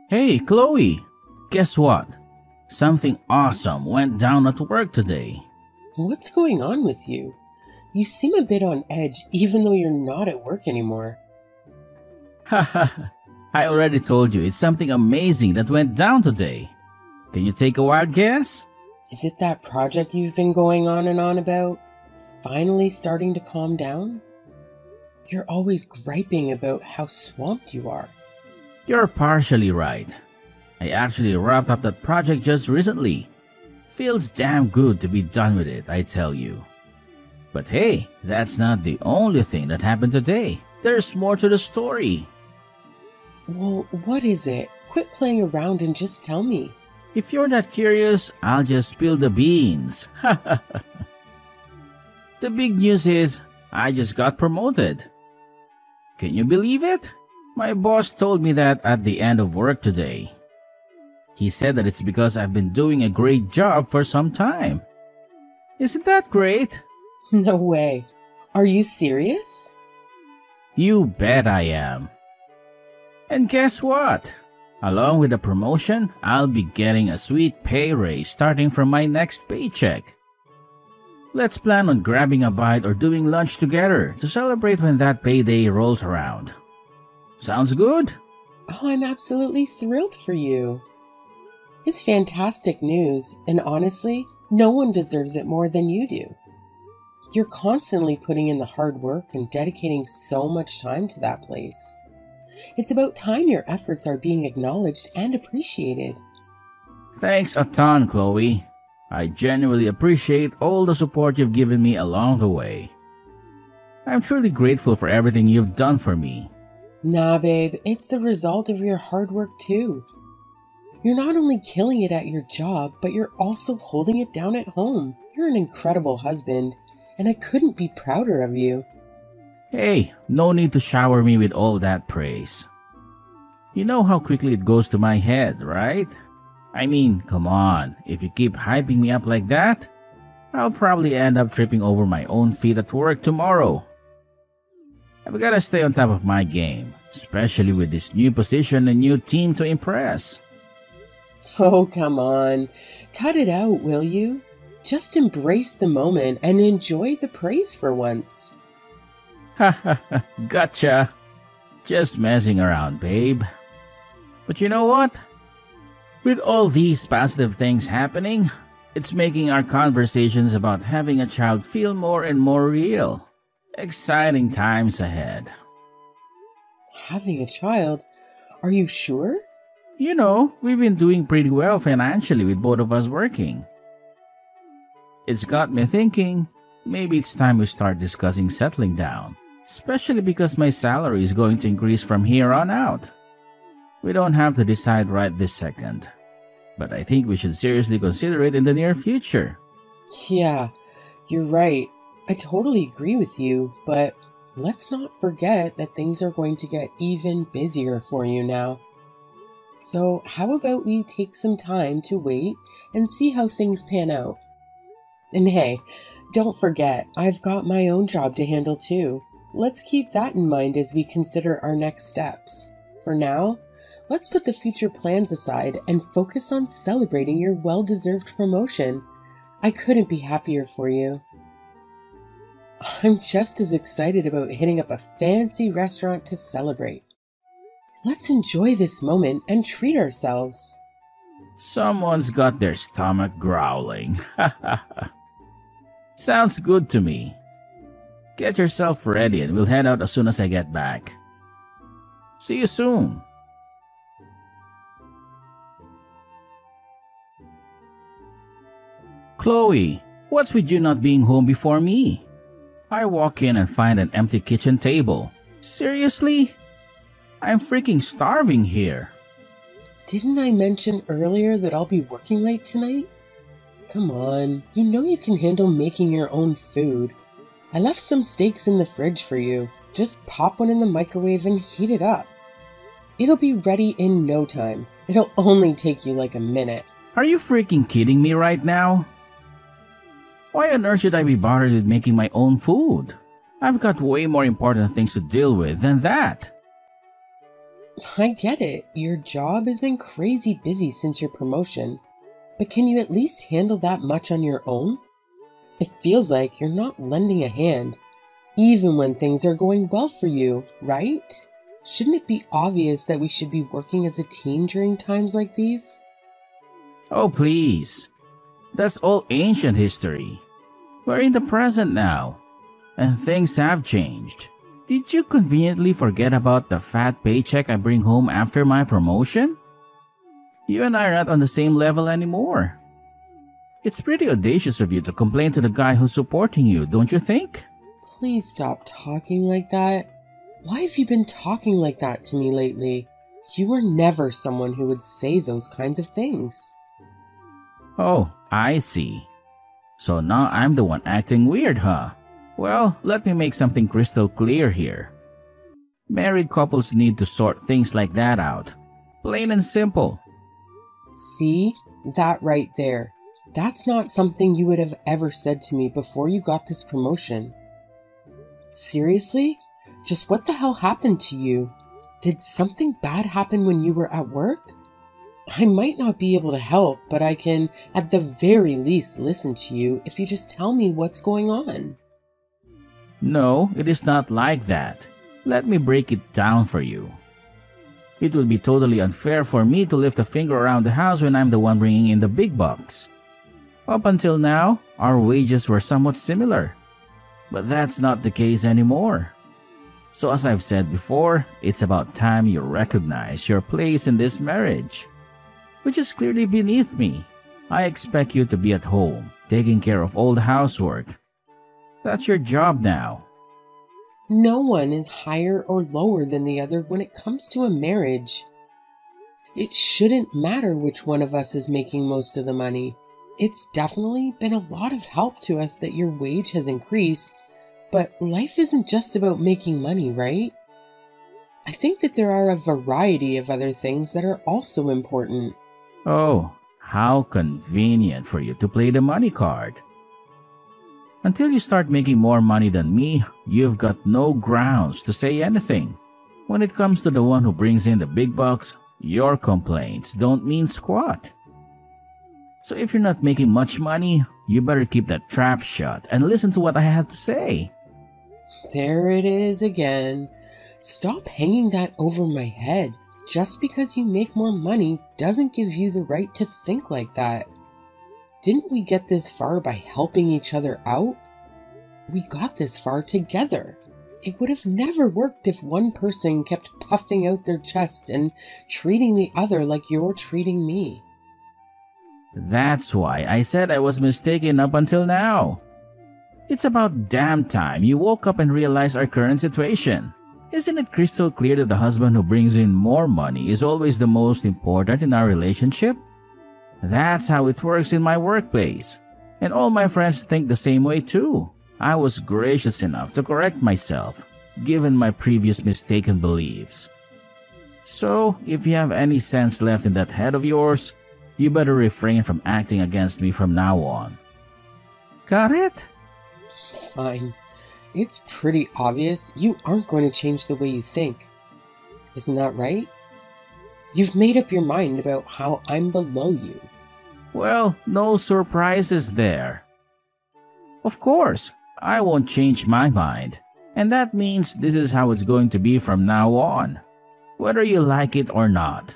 Hey, Chloe! Guess what? Something awesome went down at work today. What's going on with you? You seem a bit on edge even though you're not at work anymore. Haha, I already told you it's something amazing that went down today. Can you take a wild guess? Is it that project you've been going on and on about finally starting to calm down? You're always griping about how swamped you are. You're partially right. I actually wrapped up that project just recently. Feels damn good to be done with it, I tell you. But hey, that's not the only thing that happened today. There's more to the story. Well, what is it? Quit playing around and just tell me. If you're not curious, I'll just spill the beans. The big news is, I just got promoted. Can you believe it? My boss told me that at the end of work today. He said that it's because I've been doing a great job for some time. Isn't that great? No way. Are you serious? You bet I am. And guess what? Along with the promotion, I'll be getting a sweet pay raise starting from my next paycheck. Let's plan on grabbing a bite or doing lunch together to celebrate when that payday rolls around. Sounds good? Oh, I'm absolutely thrilled for you. It's fantastic news, and honestly, no one deserves it more than you do. You're constantly putting in the hard work and dedicating so much time to that place. It's about time your efforts are being acknowledged and appreciated. Thanks a ton, Chloe. I genuinely appreciate all the support you've given me along the way. I'm truly grateful for everything you've done for me. Nah, babe, it's the result of your hard work too. You're not only killing it at your job, but you're also holding it down at home. You're an incredible husband, and I couldn't be prouder of you. Hey, no need to shower me with all that praise. You know how quickly it goes to my head, right? I mean, come on, if you keep hyping me up like that, I'll probably end up tripping over my own feet at work tomorrow. I've gotta stay on top of my game, especially with this new position and new team to impress. Oh, come on. Cut it out, will you? Just embrace the moment and enjoy the praise for once. Haha, gotcha. Just messing around, babe. But you know what? With all these positive things happening, it's making our conversations about having a child feel more and more real. Exciting times ahead. Having a child? Are you sure? You know, we've been doing pretty well financially with both of us working. It's got me thinking, maybe it's time we start discussing settling down, especially because my salary is going to increase from here on out. We don't have to decide right this second, but I think we should seriously consider it in the near future. Yeah, you're right. I totally agree with you, but let's not forget that things are going to get even busier for you now. So how about we take some time to wait and see how things pan out? And hey, don't forget, I've got my own job to handle too. Let's keep that in mind as we consider our next steps. For now, let's put the future plans aside and focus on celebrating your well-deserved promotion. I couldn't be happier for you. I'm just as excited about hitting up a fancy restaurant to celebrate. Let's enjoy this moment and treat ourselves. Someone's got their stomach growling. Sounds good to me. Get yourself ready and we'll head out as soon as I get back. See you soon. Chloe, what's with you not being home before me? I walk in and find an empty kitchen table. Seriously? I'm freaking starving here. Didn't I mention earlier that I'll be working late tonight? Come on, you know you can handle making your own food. I left some steaks in the fridge for you. Just pop one in the microwave and heat it up. It'll be ready in no time. It'll only take you like a minute. Are you freaking kidding me right now? Why on earth should I be bothered with making my own food? I've got way more important things to deal with than that. I get it. Your job has been crazy busy since your promotion, but can you at least handle that much on your own? It feels like you're not lending a hand, even when things are going well for you, right? Shouldn't it be obvious that we should be working as a team during times like these? Oh, please. That's all ancient history. We're in the present now, and things have changed. Did you conveniently forget about the fat paycheck I bring home after my promotion? You and I are not on the same level anymore. It's pretty audacious of you to complain to the guy who's supporting you, don't you think? Please stop talking like that. Why have you been talking like that to me lately? You were never someone who would say those kinds of things. Oh, I see. So now I'm the one acting weird, huh? Well, let me make something crystal clear here. Married couples need to sort things like that out. Plain and simple. See? That right there. That's not something you would have ever said to me before you got this promotion. Seriously? Just what the hell happened to you? Did something bad happen when you were at work? I might not be able to help, but I can, at the very least, listen to you if you just tell me what's going on. No, it is not like that. Let me break it down for you. It would be totally unfair for me to lift a finger around the house when I'm the one bringing in the big bucks. Up until now, our wages were somewhat similar. But that's not the case anymore. So as I've said before, it's about time you recognize your place in this marriage, which is clearly beneath me. I expect you to be at home, taking care of all the housework. That's your job now. No one is higher or lower than the other when it comes to a marriage. It shouldn't matter which one of us is making most of the money. It's definitely been a lot of help to us that your wage has increased, but life isn't just about making money, right? I think that there are a variety of other things that are also important. Oh, how convenient for you to play the money card. Until you start making more money than me, you've got no grounds to say anything. When it comes to the one who brings in the big bucks, your complaints don't mean squat. So if you're not making much money, you better keep that trap shut and listen to what I have to say. There it is again. Stop hanging that over my head. Just because you make more money doesn't give you the right to think like that. Didn't we get this far by helping each other out? We got this far together. It would have never worked if one person kept puffing out their chest and treating the other like you're treating me. That's why I said I was mistaken up until now. It's about damn time you woke up and realized our current situation. Isn't it crystal clear that the husband who brings in more money is always the most important in our relationship? That's how it works in my workplace. And all my friends think the same way too. I was gracious enough to correct myself, given my previous mistaken beliefs. So, if you have any sense left in that head of yours, you better refrain from acting against me from now on. Got it? Fine. It's pretty obvious you aren't going to change the way you think. Isn't that right? You've made up your mind about how I'm below you. Well, no surprises there. Of course, I won't change my mind. And that means this is how it's going to be from now on, whether you like it or not.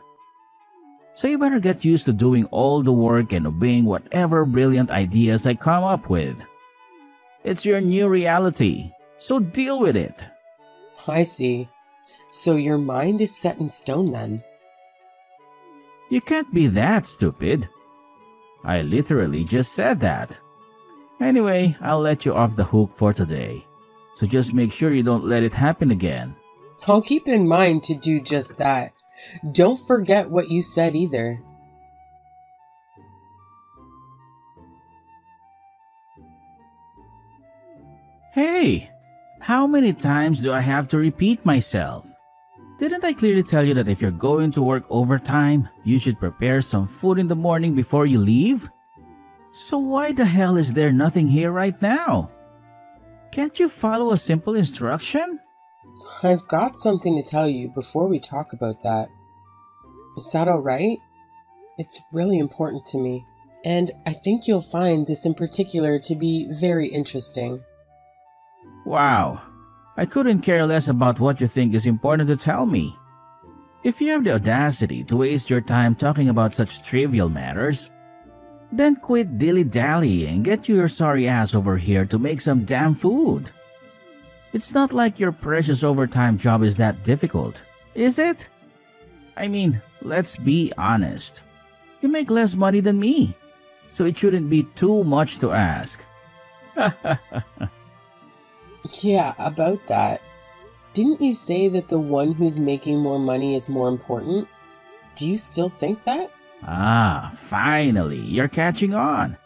So you better get used to doing all the work and obeying whatever brilliant ideas I come up with. It's your new reality, so deal with it. I see. So your mind is set in stone then? You can't be that stupid. I literally just said that. Anyway, I'll let you off the hook for today. So just make sure you don't let it happen again. I'll keep in mind to do just that. Don't forget what you said either. Hey, how many times do I have to repeat myself? Didn't I clearly tell you that if you're going to work overtime, you should prepare some food in the morning before you leave? So why the hell is there nothing here right now? Can't you follow a simple instruction? I've got something to tell you before we talk about that. Is that alright? It's really important to me, and I think you'll find this in particular to be very interesting. Wow, I couldn't care less about what you think is important to tell me. If you have the audacity to waste your time talking about such trivial matters, then quit dilly-dallying and get your sorry ass over here to make some damn food. It's not like your precious overtime job is that difficult, is it? I mean, let's be honest. You make less money than me, so it shouldn't be too much to ask. Yeah, about that. Didn't you say that the one who's making more money is more important? Do you still think that? Ah, finally, you're catching on.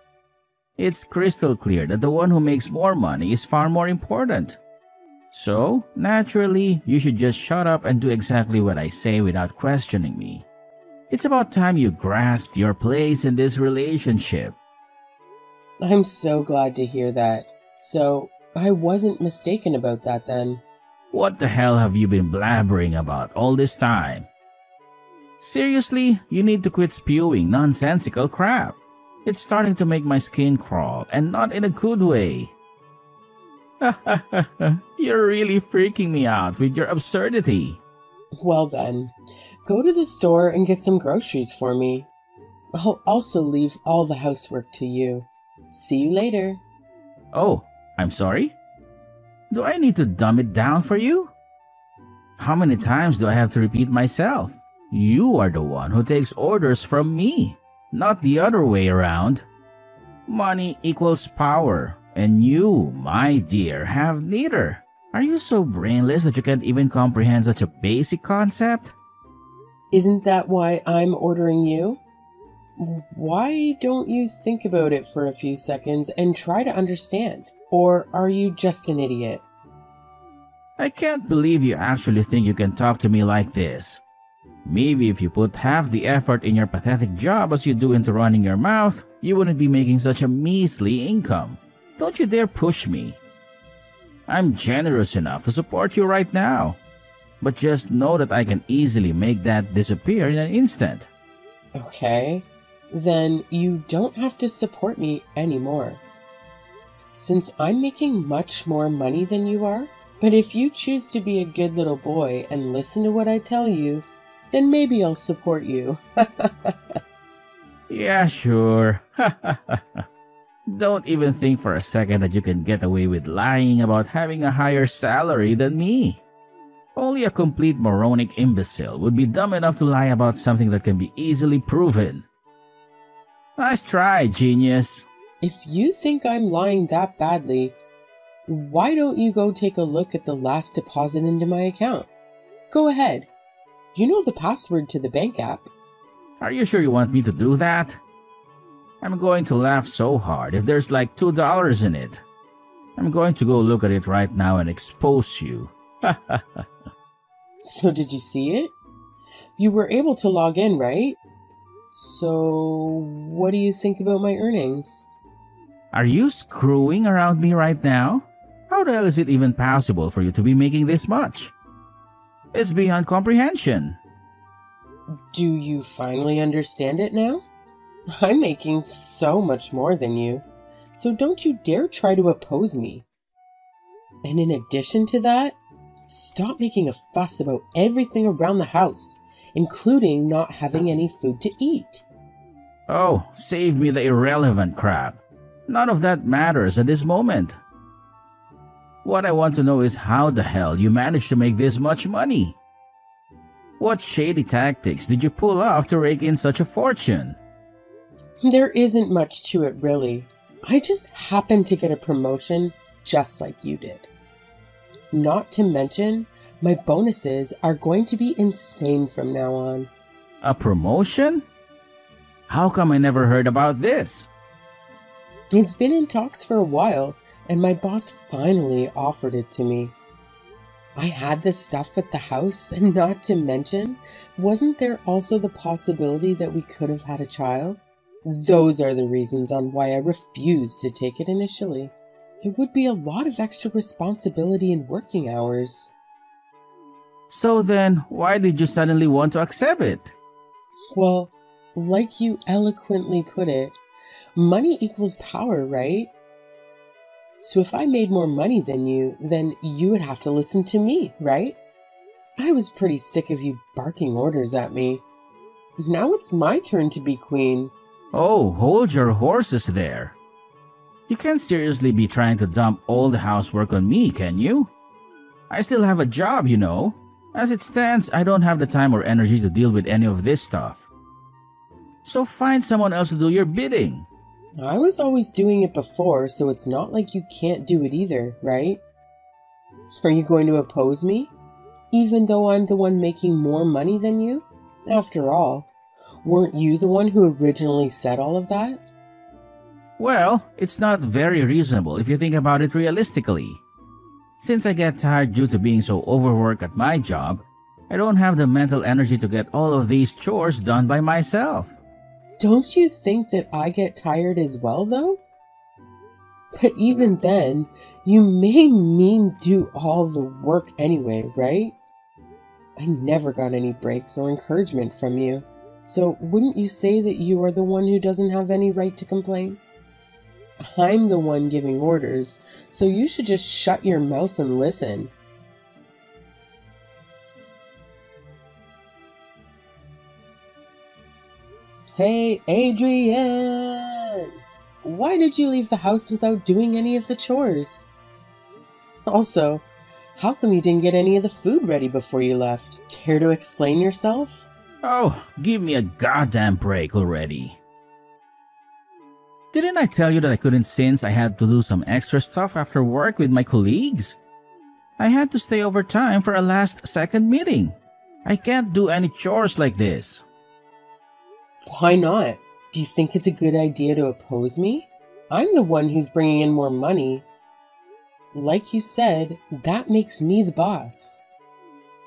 It's crystal clear that the one who makes more money is far more important. So, naturally, you should just shut up and do exactly what I say without questioning me. It's about time you grasped your place in this relationship. I'm so glad to hear that. So, I wasn't mistaken about that then. What the hell have you been blabbering about all this time? Seriously, you need to quit spewing nonsensical crap. It's starting to make my skin crawl, and not in a good way. You're really freaking me out with your absurdity. Well then, go to the store and get some groceries for me. I'll also leave all the housework to you. See you later. Oh, I'm sorry? Do I need to dumb it down for you? How many times do I have to repeat myself? You are the one who takes orders from me, not the other way around. Money equals power, and you, my dear, have neither. Are you so brainless that you can't even comprehend such a basic concept? Isn't that why I'm ordering you? Why don't you think about it for a few seconds and try to understand? Or are you just an idiot? I can't believe you actually think you can talk to me like this. Maybe if you put half the effort in your pathetic job as you do into running your mouth, you wouldn't be making such a measly income. Don't you dare push me. I'm generous enough to support you right now. But just know that I can easily make that disappear in an instant. Okay, then you don't have to support me anymore. Since I'm making much more money than you are, but if you choose to be a good little boy and listen to what I tell you, then maybe I'll support you. Yeah, sure. Don't even think for a second that you can get away with lying about having a higher salary than me. Only a complete moronic imbecile would be dumb enough to lie about something that can be easily proven. Nice try, genius. If you think I'm lying that badly, why don't you go take a look at the last deposit into my account? Go ahead. You know the password to the bank app. Are you sure you want me to do that? I'm going to laugh so hard if there's like $2 in it. I'm going to go look at it right now and expose you. So did you see it? You were able to log in, right? So what do you think about my earnings? Are you screwing around me right now? How the hell is it even possible for you to be making this much? It's beyond comprehension. Do you finally understand it now? I'm making so much more than you, so don't you dare try to oppose me. And in addition to that, stop making a fuss about everything around the house, including not having any food to eat. Oh, save me the irrelevant crap. None of that matters at this moment. What I want to know is how the hell you managed to make this much money. What shady tactics did you pull off to rake in such a fortune? There isn't much to it, really. I just happened to get a promotion just like you did. Not to mention, my bonuses are going to be insane from now on. A promotion? How come I never heard about this? It's been in talks for a while, and my boss finally offered it to me. I had the stuff at the house, and not to mention, wasn't there also the possibility that we could have had a child? Those are the reasons on why I refused to take it initially. It would be a lot of extra responsibility and working hours. So then, why did you suddenly want to accept it? Well, like you eloquently put it, money equals power, right? So if I made more money than you, then you would have to listen to me, right? I was pretty sick of you barking orders at me. Now it's my turn to be queen. Oh, hold your horses there. You can't seriously be trying to dump all the housework on me, can you? I still have a job, you know. As it stands, I don't have the time or energy to deal with any of this stuff. So find someone else to do your bidding. I was always doing it before, so it's not like you can't do it either, right? Are you going to oppose me? Even though I'm the one making more money than you? After all, weren't you the one who originally said all of that? Well, it's not very reasonable if you think about it realistically. Since I get tired due to being so overworked at my job, I don't have the mental energy to get all of these chores done by myself. Don't you think that I get tired as well, though? But even then, you made me do all the work anyway, right? I never got any breaks or encouragement from you. So wouldn't you say that you are the one who doesn't have any right to complain? I'm the one giving orders, so you should just shut your mouth and listen. Hey, Adrian! Why did you leave the house without doing any of the chores? Also, how come you didn't get any of the food ready before you left? Care to explain yourself? Oh, give me a goddamn break already. Didn't I tell you that I couldn't since I had to do some extra stuff after work with my colleagues? I had to stay overtime for a last-second meeting. I can't do any chores like this. Why not? Do you think it's a good idea to oppose me? I'm the one who's bringing in more money. Like you said, that makes me the boss.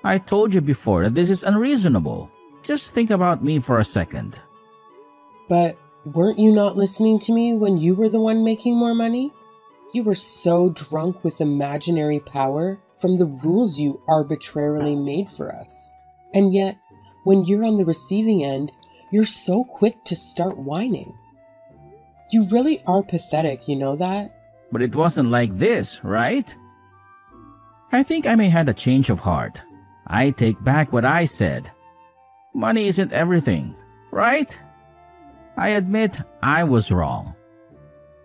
I told you before that this is unreasonable. Just think about me for a second. But weren't you not listening to me when you were the one making more money? You were so drunk with imaginary power from the rules you arbitrarily made for us. And yet, when you're on the receiving end, you're so quick to start whining. You really are pathetic, you know that? But it wasn't like this, right? I think I may have a change of heart. I take back what I said. Money isn't everything, right? I admit I was wrong.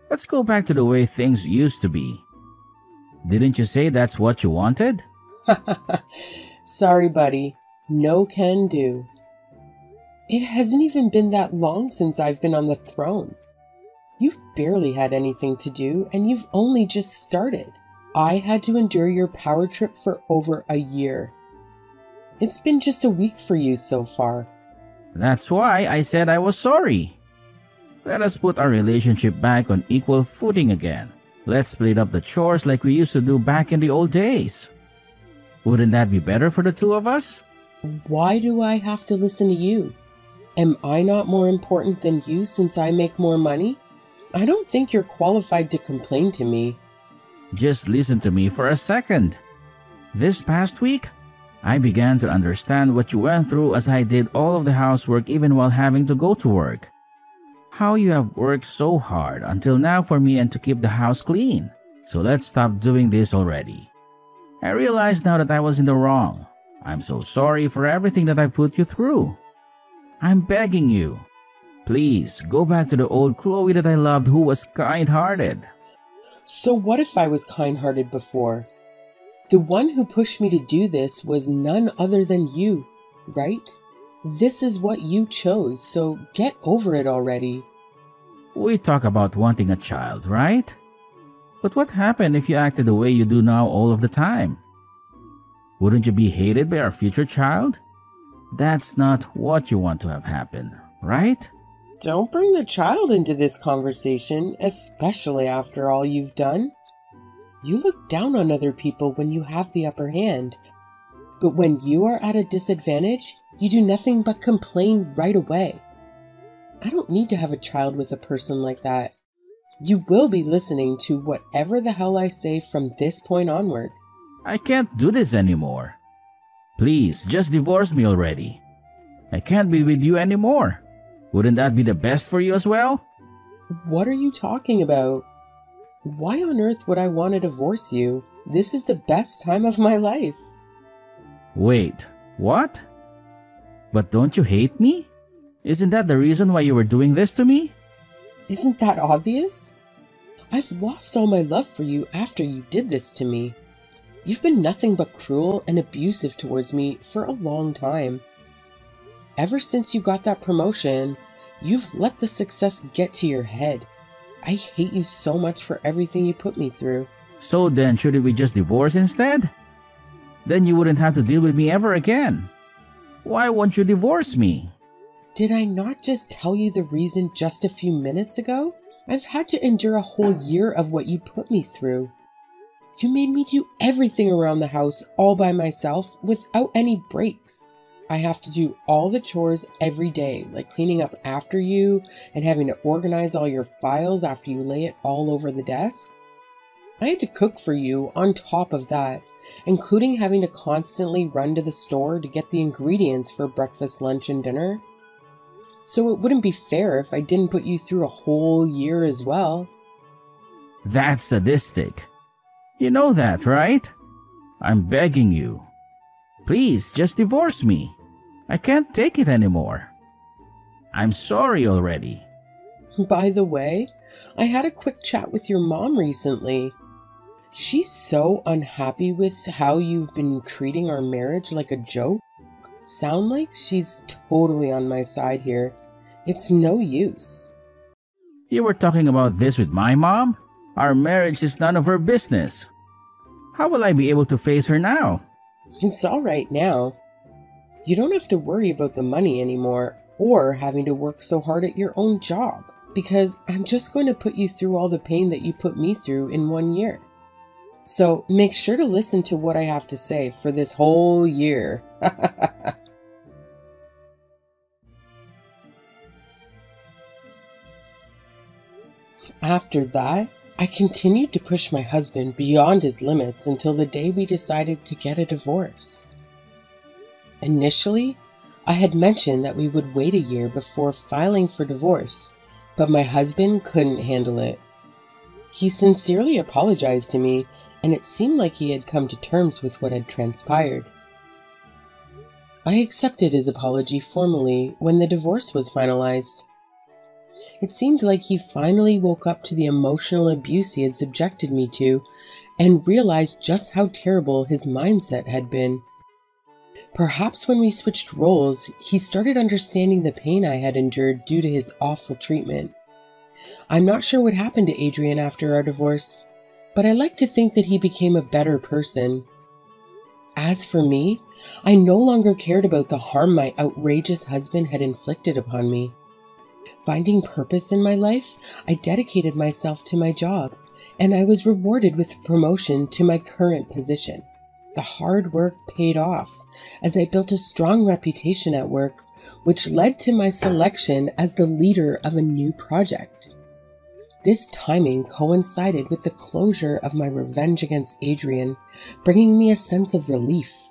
Let's go back to the way things used to be. Didn't you say that's what you wanted? Sorry, buddy. No can do. It hasn't even been that long since I've been on the throne. You've barely had anything to do, and you've only just started. I had to endure your power trip for over a year. It's been just a week for you so far. That's why I said I was sorry. Let us put our relationship back on equal footing again. Let's split up the chores like we used to do back in the old days. Wouldn't that be better for the two of us? Why do I have to listen to you? Am I not more important than you since I make more money? I don't think you're qualified to complain to me. Just listen to me for a second. This past week, I began to understand what you went through as I did all of the housework even while having to go to work. How you have worked so hard until now for me and to keep the house clean. So let's stop doing this already. I realize now that I was in the wrong. I'm so sorry for everything that I put you through. I'm begging you. Please, go back to the old Chloe that I loved who was kind-hearted. So what if I was kind-hearted before? The one who pushed me to do this was none other than you, right? This is what you chose, so get over it already. We talk about wanting a child, right? But what happened if you acted the way you do now all of the time? Wouldn't you be hated by our future child? That's not what you want to have happen, right? Don't bring the child into this conversation, especially after all you've done. You look down on other people when you have the upper hand. But when you are at a disadvantage, you do nothing but complain right away. I don't need to have a child with a person like that. You will be listening to whatever the hell I say from this point onward. I can't do this anymore. Please, just divorce me already. I can't be with you anymore. Wouldn't that be the best for you as well? What are you talking about? Why on earth would I want to divorce you? This is the best time of my life. Wait, what? But don't you hate me? Isn't that the reason why you were doing this to me? Isn't that obvious? I've lost all my love for you after you did this to me. You've been nothing but cruel and abusive towards me for a long time. Ever since you got that promotion, you've let the success get to your head. I hate you so much for everything you put me through. So then, shouldn't we just divorce instead? Then you wouldn't have to deal with me ever again. Why won't you divorce me? Did I not just tell you the reason just a few minutes ago? I've had to endure a whole year of what you put me through. You made me do everything around the house all by myself without any breaks. I have to do all the chores every day, like cleaning up after you and having to organize all your files after you lay it all over the desk. I had to cook for you on top of that, including having to constantly run to the store to get the ingredients for breakfast, lunch, and dinner. So it wouldn't be fair if I didn't put you through a whole year as well. That's sadistic. You know that, right? I'm begging you. Please, just divorce me. I can't take it anymore. I'm sorry already. By the way, I had a quick chat with your mom recently. She's so unhappy with how you've been treating our marriage like a joke. Sound like she's totally on my side here. It's no use. You were talking about this with my mom? Our marriage is none of her business. How will I be able to face her now? It's all right now. You don't have to worry about the money anymore or having to work so hard at your own job, because I'm just going to put you through all the pain that you put me through in 1 year. So make sure to listen to what I have to say for this whole year. After that, I continued to push my husband beyond his limits until the day we decided to get a divorce. Initially, I had mentioned that we would wait a year before filing for divorce, but my husband couldn't handle it. He sincerely apologized to me, and it seemed like he had come to terms with what had transpired. I accepted his apology formally when the divorce was finalized. It seemed like he finally woke up to the emotional abuse he had subjected me to and realized just how terrible his mindset had been. Perhaps when we switched roles, he started understanding the pain I had endured due to his awful treatment. I'm not sure what happened to Adrian after our divorce, but I like to think that he became a better person. As for me, I no longer cared about the harm my outrageous husband had inflicted upon me. Finding purpose in my life, I dedicated myself to my job, and I was rewarded with a promotion to my current position. The hard work paid off, as I built a strong reputation at work, which led to my selection as the leader of a new project. This timing coincided with the closure of my revenge against Adrian, bringing me a sense of relief.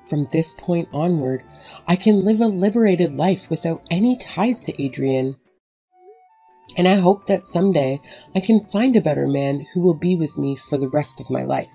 From this point onward, I can live a liberated life without any ties to Adrian. And I hope that someday I can find a better man who will be with me for the rest of my life.